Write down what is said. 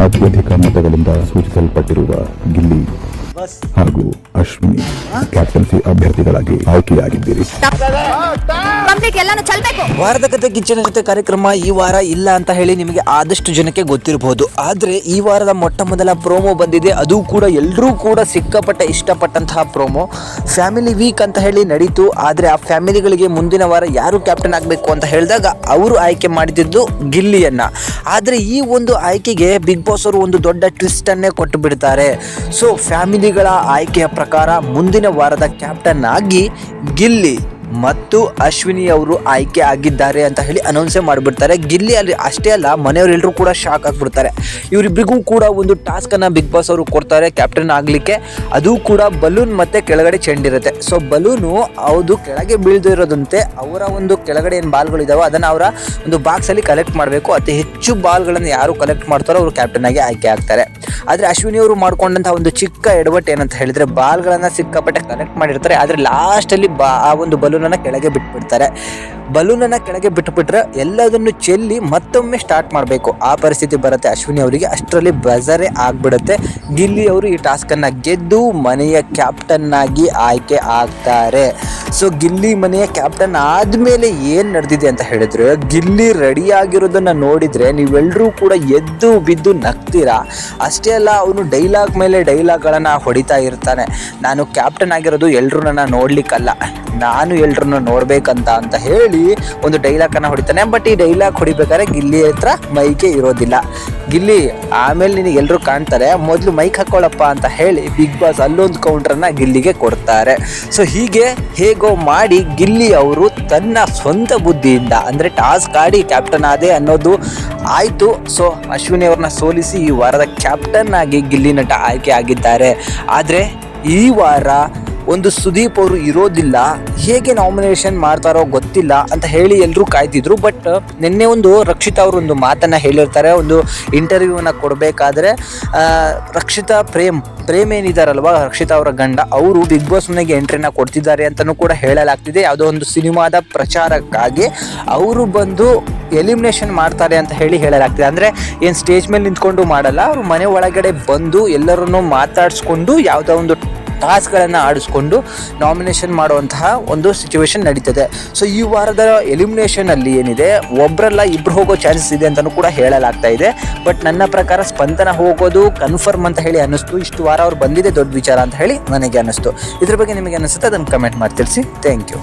ಅತ್ಯಧಿಕ ಮತಗಳಿಂದ ಸೂಚಿಸಲ್ಪಟ್ಟಿರುವ ಗಿಲ್ಲಿ ಹಾಗೂ ಅಶ್ವಿನಿ ಕ್ಯಾಪ್ಟನ್ಸಿ ಅಭ್ಯರ್ಥಿಗಳಾಗಿ ಆಯ್ಕೆಯಾಗಿದ್ದೀರಿ. ವಾರದ ಕತೆ ಕಿಚ್ಚನ ಜೊತೆ ಕಾರ್ಯಕ್ರಮ ಈ ವಾರ ಇಲ್ಲ ಅಂತ ಹೇಳಿ ನಿಮಗೆ ಆದಷ್ಟು ಜನಕ್ಕೆ ಗೊತ್ತಿರಬಹುದು. ಆದರೆ ಈ ವಾರದ ಮೊಟ್ಟ ಮೊದಲ ಪ್ರೋಮೋ ಬಂದಿದೆ. ಅದು ಕೂಡ ಎಲ್ಲರೂ ಕೂಡ ಸಿಕ್ಕಾಪಟ್ಟೆ ಇಷ್ಟಪಟ್ಟಂತಹ ಪ್ರೋಮೋ. ಫ್ಯಾಮಿಲಿ ವೀಕ್ ಅಂತ ಹೇಳಿ ನಡೀತು. ಆದರೆ ಆ ಫ್ಯಾಮಿಲಿಗಳಿಗೆ ಮುಂದಿನ ವಾರ ಯಾರು ಕ್ಯಾಪ್ಟನ್ ಆಗಬೇಕು ಅಂತ ಹೇಳಿದಾಗ ಅವರು ಆಯ್ಕೆ ಮಾಡಿದ್ದು ಗಿಲ್ಲಿಯನ್ನ. ಆದರೆ ಈ ಒಂದು ಆಯ್ಕೆಗೆ ಬಿಗ್ ಬಾಸ್ ಅವರು ಒಂದು ದೊಡ್ಡ ಟ್ವಿಸ್ಟ್ ಅನ್ನೇ ಕೊಟ್ಟು ಬಿಡ್ತಾರೆ. ಸೊ ಫ್ಯಾಮಿಲಿಗಳ ಆಯ್ಕೆಯ ಪ್ರಕಾರ ಮುಂದಿನ ವಾರದ ಕ್ಯಾಪ್ಟನ್ ಆಗಿ ಗಿಲ್ಲಿ ಮತ್ತು ಅಶ್ವಿನಿ ಅವರು ಆಯ್ಕೆ ಆಗಿದ್ದಾರೆ ಅಂತ ಹೇಳಿ ಅನೌನ್ಸೇ ಮಾಡಿಬಿಡ್ತಾರೆ. ಗಿಲ್ಲಿ ಅಲ್ಲಿ ಅಷ್ಟೇ ಅಲ್ಲ, ಮನೆಯವರೆಲ್ಲರೂ ಕೂಡ ಶಾಕ್ ಆಗಿಬಿಡ್ತಾರೆ. ಇವರಿಬ್ಬರಿಗೂ ಕೂಡ ಒಂದು ಟಾಸ್ಕನ್ನು ಬಿಗ್ ಬಾಸ್ ಅವರು ಕೊಡ್ತಾರೆ ಕ್ಯಾಪ್ಟನ್ ಆಗಲಿಕ್ಕೆ. ಅದು ಕೂಡ ಬಲೂನ್ ಮತ್ತು ಕೆಳಗಡೆ ಚೆಂಡಿರುತ್ತೆ. ಸೊ ಬಲೂನು ಅದು ಕೆಳಗೆ ಬೀಳ್ದಿರೋದಂತೆ ಅವರ ಒಂದು ಕೆಳಗಡೆ ಏನು ಬಾಲ್ಗಳಿದಾವೆ ಅದನ್ನು ಅವರ ಒಂದು ಬಾಕ್ಸಲ್ಲಿ ಕಲೆಕ್ಟ್ ಮಾಡಬೇಕು. ಅತಿ ಹೆಚ್ಚು ಬಾಲ್ಗಳನ್ನು ಯಾರು ಕಲೆಕ್ಟ್ ಮಾಡ್ತಾರೋ ಅವರು ಕ್ಯಾಪ್ಟನ್ ಆಗಿ ಆಯ್ಕೆ ಆಗ್ತಾರೆ. ಆದರೆ ಅಶ್ವಿನಿ ಅವರು ಮಾಡ್ಕೊಂಡಂಥ ಒಂದು ಚಿಕ್ಕ ಎಡವಟ್ಟು ಏನಂತ ಹೇಳಿದರೆ ಬಾಲ್ಗಳನ್ನು ಸಿಕ್ಕಾಪಟ್ಟೆ ಕಲೆಕ್ಟ್ ಮಾಡಿರ್ತಾರೆ. ಆದರೆ ಲಾಸ್ಟಲ್ಲಿ ಆ ಒಂದು ಬಲೂನನ್ನು ಕೆಳಗೆ ಬಿಟ್ಬಿಡ್ತಾರೆ. ಬಲೂನನ್ನು ಕೆಳಗೆ ಬಿಟ್ಟುಬಿಟ್ರೆ ಎಲ್ಲದನ್ನು ಚೆಲ್ಲಿ ಮತ್ತೊಮ್ಮೆ ಸ್ಟಾರ್ಟ್ ಮಾಡಬೇಕು. ಆ ಪರಿಸ್ಥಿತಿ ಬರುತ್ತೆ ಅಶ್ವಿನಿ ಅವರಿಗೆ. ಅಷ್ಟರಲ್ಲಿ ಬಜರೇ ಆಗಿಬಿಡುತ್ತೆ. ಗಿಲ್ಲಿ ಅವರು ಈ ಟಾಸ್ಕನ್ನು ಗೆದ್ದು ಮನೆಯ ಕ್ಯಾಪ್ಟನ್ ಆಗಿ ಆಯ್ಕೆ ಆಗ್ತಾರೆ. ಸೊ ಗಿಲ್ಲಿ ಮನೆಯ ಕ್ಯಾಪ್ಟನ್ ಆದಮೇಲೆ ಏನು ನಡೆದಿದೆ ಅಂತ ಹೇಳಿದ್ರೆ, ಗಿಲ್ಲಿ ರೆಡಿಯಾಗಿರೋದನ್ನು ನೋಡಿದರೆ ನೀವೆಲ್ಲರೂ ಕೂಡ ಎದ್ದು ಬಿದ್ದು ನಗ್ತೀರಾ. ಅಷ್ಟೇ ಅಲ್ಲ, ಅವನು ಡೈಲಾಗ್ ಮೇಲೆ ಡೈಲಾಗ್ಗಳನ್ನು ಹೊಡಿತಾ ಇರ್ತಾನೆ. ನಾನು ಕ್ಯಾಪ್ಟನ್ ಆಗಿರೋದು ಎಲ್ಲರೂ ನನ್ನ ನೋಡ್ಲಿಕ್ಕಲ್ಲ, ನಾನು ಎಲ್ಲರನ್ನ ನೋಡ್ಬೇಕಂತ ಅಂತ ಹೇಳಿ ಒಂದು ಡೈಲಾಗನ್ನು ಹೊಡಿತಾನೆ. ಬಟ್ ಈ ಡೈಲಾಗ್ ಹೊಡಿಬೇಕಾದ್ರೆ ಗಿಲ್ಲಿ ಹತ್ರ ಮೈಕೆ ಇರೋದಿಲ್ಲ. ಗಿಲ್ಲಿ ಆಮೇಲೆ ನಿನಗೆ ಎಲ್ಲರೂ ಕಾಣ್ತಾರೆ, ಮೊದಲು ಮೈಕ್ ಹಾಕೊಳ್ಳಪ್ಪ ಅಂತ ಹೇಳಿ ಬಿಗ್ ಬಾಸ್ ಅಲ್ಲೊಂದು ಕೌಂಟ್ರನ್ನ ಗಿಲ್ಲಿಗೆ ಕೊಡ್ತಾರೆ. ಸೊ ಹೀಗೆ ಹೇಗೋ ಮಾಡಿ ಗಿಲ್ಲಿ ಅವರು ತನ್ನ ಸ್ವಂತ ಬುದ್ಧಿಯಿಂದ ಅಂದರೆ ಟಾಸ್ಕ್ ಆಡಿ ಕ್ಯಾಪ್ಟನ್ ಆದೆ ಅನ್ನೋದು ಆಯಿತು. ಸೊ ಅಶ್ವಿನಿ ಅವ್ರನ್ನ ಸೋಲಿಸಿ ಈ ವಾರದ ಕ್ಯಾಪ್ಟನ್ ಆಗಿ ಗಿಲ್ಲಿ ನಟ ಆಯ್ಕೆ ಆಗಿದ್ದಾರೆ. ಆದರೆ ಈ ವಾರ ಒಂದು ಸುದೀಪ್ ಅವರು ಇರೋದಿಲ್ಲ, ಹೇಗೆ ನಾಮಿನೇಷನ್ ಮಾಡ್ತಾರೋ ಗೊತ್ತಿಲ್ಲ ಅಂತ ಹೇಳಿ ಎಲ್ಲರೂ ಕಾಯ್ತಿದ್ರು. ಬಟ್ ನಿನ್ನೆ ಒಂದು ರಕ್ಷಿತಾ ಅವರು ಒಂದು ಮಾತನ್ನು ಹೇಳಿರ್ತಾರೆ. ಒಂದು ಇಂಟರ್ವ್ಯೂವನ್ನು ಕೊಡಬೇಕಾದ್ರೆ ರಕ್ಷಿತಾ ಪ್ರೇಮ್ ಏನಿದ್ದಾರಲ್ವ, ರಕ್ಷಿತಾ ಅವರ ಗಂಡ, ಅವರು ಬಿಗ್ ಬಾಸ್ ಮನೆಗೆ ಎಂಟ್ರಿನ ಕೊಡ್ತಿದ್ದಾರೆ ಅಂತಲೂ ಕೂಡ ಹೇಳಲಾಗ್ತಿದೆ. ಯಾವುದೋ ಒಂದು ಸಿನಿಮಾದ ಪ್ರಚಾರಕ್ಕಾಗಿ ಅವರು ಬಂದು ಎಲಿಮಿನೇಷನ್ ಮಾಡ್ತಾರೆ ಅಂತ ಹೇಳಲಾಗ್ತಿದೆ. ಅಂದರೆ ಏನು ಸ್ಟೇಜ್ ಮೇಲೆ ನಿಂತ್ಕೊಂಡು ಮಾಡಲ್ಲ, ಅವರು ಮನೆ ಒಳಗಡೆ ಬಂದು ಎಲ್ಲರನ್ನೂ ಮಾತಾಡಿಸ್ಕೊಂಡು ಯಾವುದೋ ಒಂದು ಟಾಸ್ಕ್ಗಳನ್ನು ಆಡಿಸ್ಕೊಂಡು ನಾಮಿನೇಷನ್ ಮಾಡುವಂತಹ ಒಂದು ಸಿಚುವೇಶನ್ ನಡೀತದೆ. ಸೊ ಈ ವಾರದ ಎಲಿಮಿನೇಷನಲ್ಲಿ ಏನಿದೆ, ಒಬ್ಬರಲ್ಲ ಇಬ್ಬರು ಹೋಗೋ ಚಾನ್ಸಸ್ ಇದೆ ಅಂತಲೂ ಕೂಡ ಹೇಳಲಾಗ್ತಾ ಇದೆ. ಬಟ್ ನನ್ನ ಪ್ರಕಾರ ಸ್ಪಂದನ ಹೋಗೋದು ಕನ್ಫರ್ಮ್ ಅಂತ ಹೇಳಿ ಅನ್ನಿಸ್ತು. ಇಷ್ಟು ವಾರ ಅವ್ರು ಬಂದಿದೆ ದೊಡ್ಡ ವಿಚಾರ ಅಂತ ಹೇಳಿ ನನಗೆ ಅನ್ನಿಸ್ತು. ಇದ್ರ ಬಗ್ಗೆ ನಿಮಗೆ ಅನ್ನಿಸುತ್ತೆ ಅದನ್ನು ಕಮೆಂಟ್ ಮಾಡಿ ತಿಳಿಸಿ. Thank you.